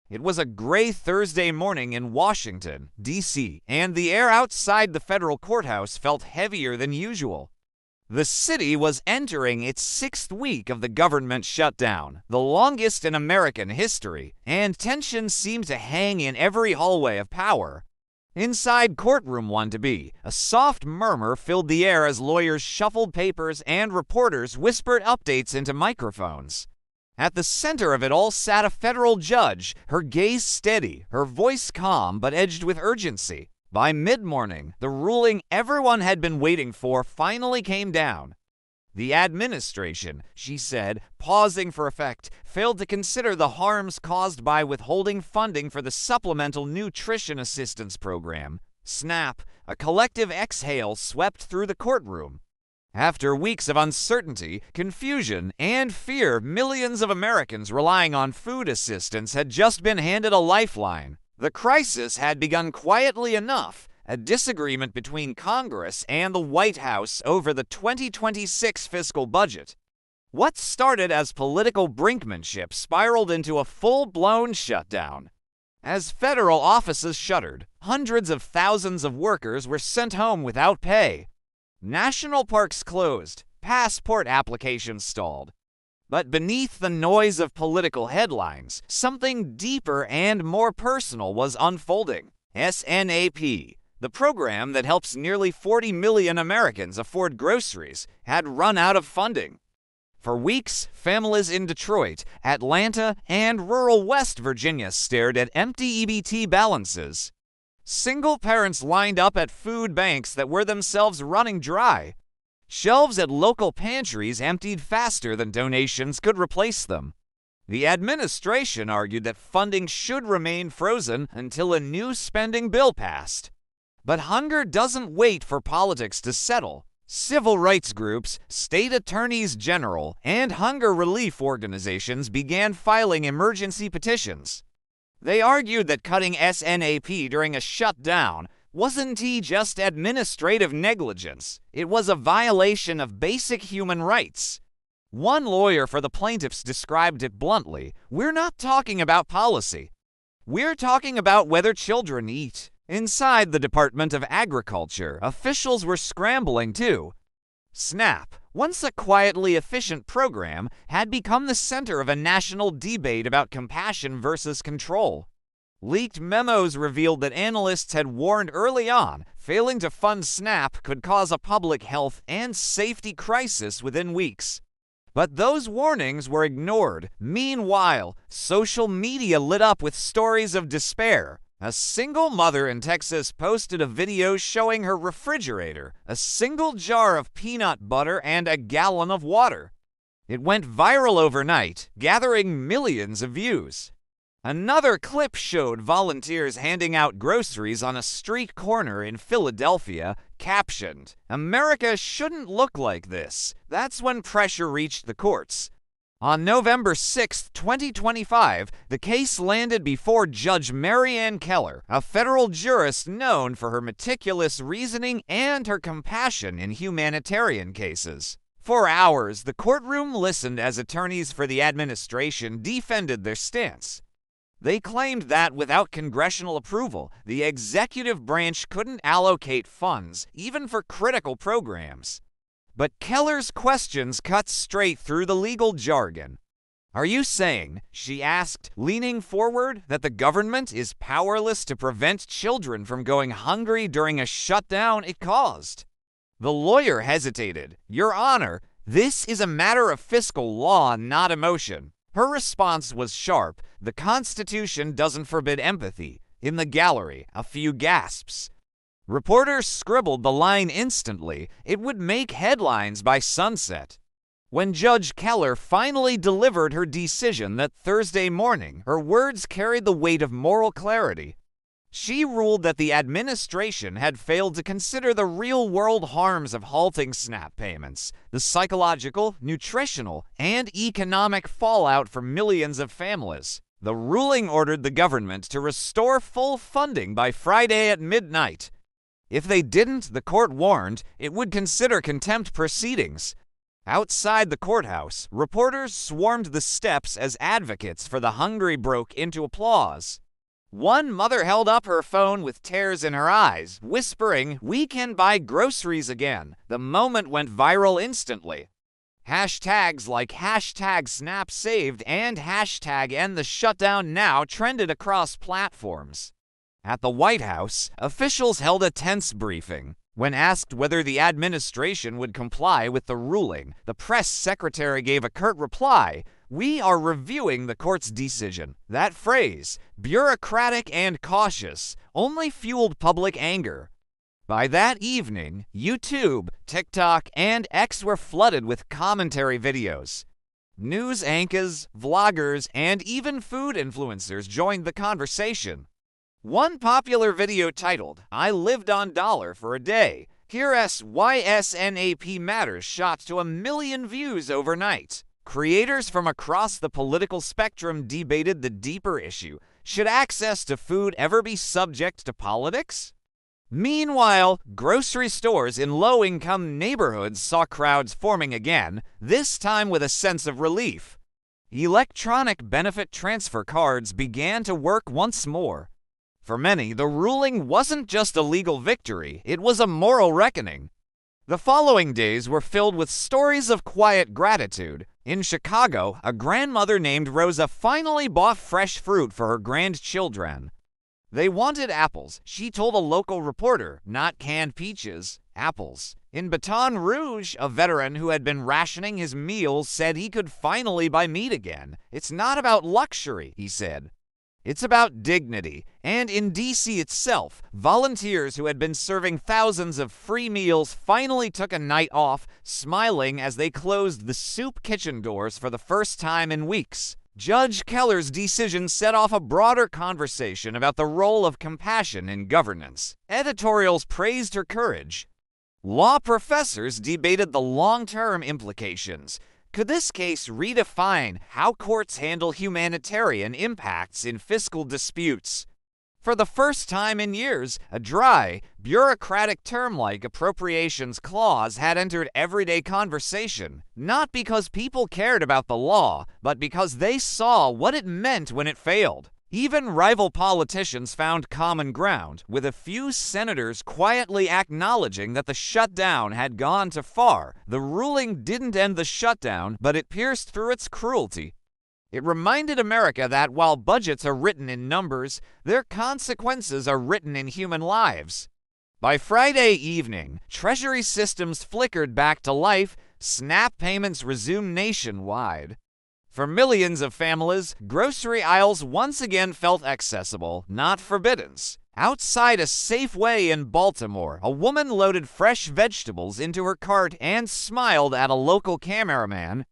It was a gray Thursday morning in Washington, D.C., and the air outside the federal courthouse felt heavier than usual. The city was entering its 6th week of the government shutdown, the longest in American history, and tensions seemed to hang in every hallway of power. Inside courtroom 1-B, a soft murmur filled the air as lawyers shuffled papers and reporters whispered updates into microphones. At the center of it all sat a federal judge, her gaze steady, her voice calm but edged with urgency. By mid-morning, the ruling everyone had been waiting for finally came down. The administration, she said, pausing for effect, failed to consider the harms caused by withholding funding for the Supplemental Nutrition Assistance Program. SNAP, a collective exhale swept through the courtroom. After weeks of uncertainty, confusion, and fear, millions of Americans relying on food assistance had just been handed a lifeline. The crisis had begun quietly enough, a disagreement between Congress and the White House over the 2026 fiscal budget. What started as political brinkmanship spiraled into a full-blown shutdown. As federal offices shuttered, hundreds of thousands of workers were sent home without pay. National parks closed, passport applications stalled. But beneath the noise of political headlines, something deeper and more personal was unfolding. SNAP, the program that helps nearly 40 million Americans afford groceries, had run out of funding. For weeks, families in Detroit, Atlanta, and rural West Virginia stared at empty EBT balances. Single parents lined up at food banks that were themselves running dry. Shelves at local pantries emptied faster than donations could replace them. The administration argued that funding should remain frozen until a new spending bill passed. But hunger doesn't wait for politics to settle. Civil rights groups, state attorneys general, and hunger relief organizations began filing emergency petitions. They argued that cutting SNAP during a shutdown wasn't just administrative negligence, it was a violation of basic human rights. One lawyer for the plaintiffs described it bluntly: "We're not talking about policy. We're talking about whether children eat." Inside the Department of Agriculture, officials were scrambling too. SNAP, once a quietly efficient program, had become the center of a national debate about compassion versus control. Leaked memos revealed that analysts had warned early on failing to fund SNAP could cause a public health and safety crisis within weeks. But those warnings were ignored. Meanwhile, social media lit up with stories of despair. A single mother in Texas posted a video showing her refrigerator, a single jar of peanut butter, and a gallon of water. It went viral overnight, gathering millions of views. Another clip showed volunteers handing out groceries on a street corner in Philadelphia, captioned, "America shouldn't look like this." That's when pressure reached the courts. On November 6, 2025, the case landed before Judge Mary Ann Keller, a federal jurist known for her meticulous reasoning and her compassion in humanitarian cases. For hours, the courtroom listened as attorneys for the administration defended their stance. They claimed that without congressional approval, the executive branch couldn't allocate funds, even for critical programs. But Keller's questions cut straight through the legal jargon. "Are you saying," she asked, leaning forward, "that the government is powerless to prevent children from going hungry during a shutdown it caused?" The lawyer hesitated. "Your Honor, this is a matter of fiscal law, not emotion." Her response was sharp. "The Constitution doesn't forbid empathy." In the gallery, a few gasps. Reporters scribbled the line instantly. It would make headlines by sunset. When Judge Keller finally delivered her decision that Thursday morning, her words carried the weight of moral clarity. She ruled that the administration had failed to consider the real-world harms of halting SNAP payments, the psychological, nutritional, and economic fallout for millions of families. The ruling ordered the government to restore full funding by Friday at midnight. If they didn't, the court warned, it would consider contempt proceedings. Outside the courthouse, reporters swarmed the steps as advocates for the hungry broke into applause. One mother held up her phone with tears in her eyes, whispering, "We can buy groceries again." The moment went viral instantly. Hashtags like #SnapSaved and #EndTheShutdown trended across platforms. At the White House, officials held a tense briefing. When asked whether the administration would comply with the ruling, the press secretary gave a curt reply: "We are reviewing the court's decision." That phrase, bureaucratic and cautious, only fueled public anger. By that evening, YouTube, TikTok, and X were flooded with commentary videos. News anchors, vloggers, and even food influencers joined the conversation. One popular video titled, "I lived on dollar for a day. Here's why SNAP matters" shot to 1 million views overnight. Creators from across the political spectrum debated the deeper issue: should access to food ever be subject to politics? Meanwhile, grocery stores in low-income neighborhoods saw crowds forming again, this time with a sense of relief. Electronic benefit transfer cards began to work once more. For many, the ruling wasn't just a legal victory, it was a moral reckoning. The following days were filled with stories of quiet gratitude. In Chicago, a grandmother named Rosa finally bought fresh fruit for her grandchildren. They wanted apples, she told a local reporter, not canned peaches, apples. In Baton Rouge, a veteran who had been rationing his meals said he could finally buy meat again. "It's not about luxury," he said. "It's about dignity." And in D.C. itself, volunteers who had been serving thousands of free meals finally took a night off, smiling as they closed the soup kitchen doors for the first time in weeks. Judge Keller's decision set off a broader conversation about the role of compassion in governance. Editorials praised her courage. Law professors debated the long-term implications. Could this case redefine how courts handle humanitarian impacts in fiscal disputes? For the first time in years, a dry, bureaucratic term like appropriations clause had entered everyday conversation, not because people cared about the law, but because they saw what it meant when it failed. Even rival politicians found common ground, with a few senators quietly acknowledging that the shutdown had gone too far. The ruling didn't end the shutdown, but it pierced through its cruelty. It reminded America that while budgets are written in numbers, their consequences are written in human lives. By Friday evening, Treasury systems flickered back to life, SNAP payments resumed nationwide. For millions of families, grocery aisles once again felt accessible, not forbidden. Outside a Safeway in Baltimore, a woman loaded fresh vegetables into her cart and smiled at a local cameraman.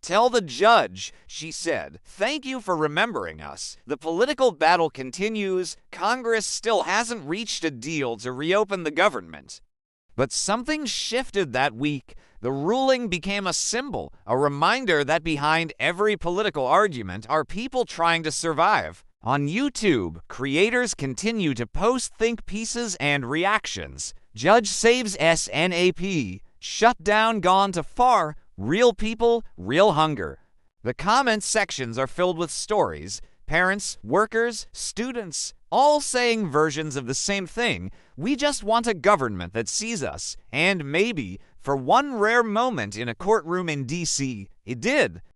"Tell the judge," she said, "thank you for remembering us. The political battle continues. Congress still hasn't reached a deal to reopen the government." But something shifted that week. The ruling became a symbol, a reminder that behind every political argument are people trying to survive. On YouTube, creators continue to post think pieces and reactions. "Judge saves SNAP. Shutdown gone too far. Real people, real hunger." The comment sections are filled with stories. Parents, workers, students, all saying versions of the same thing. "We just want a government that sees us." And maybe, for one rare moment in a courtroom in D.C., it did.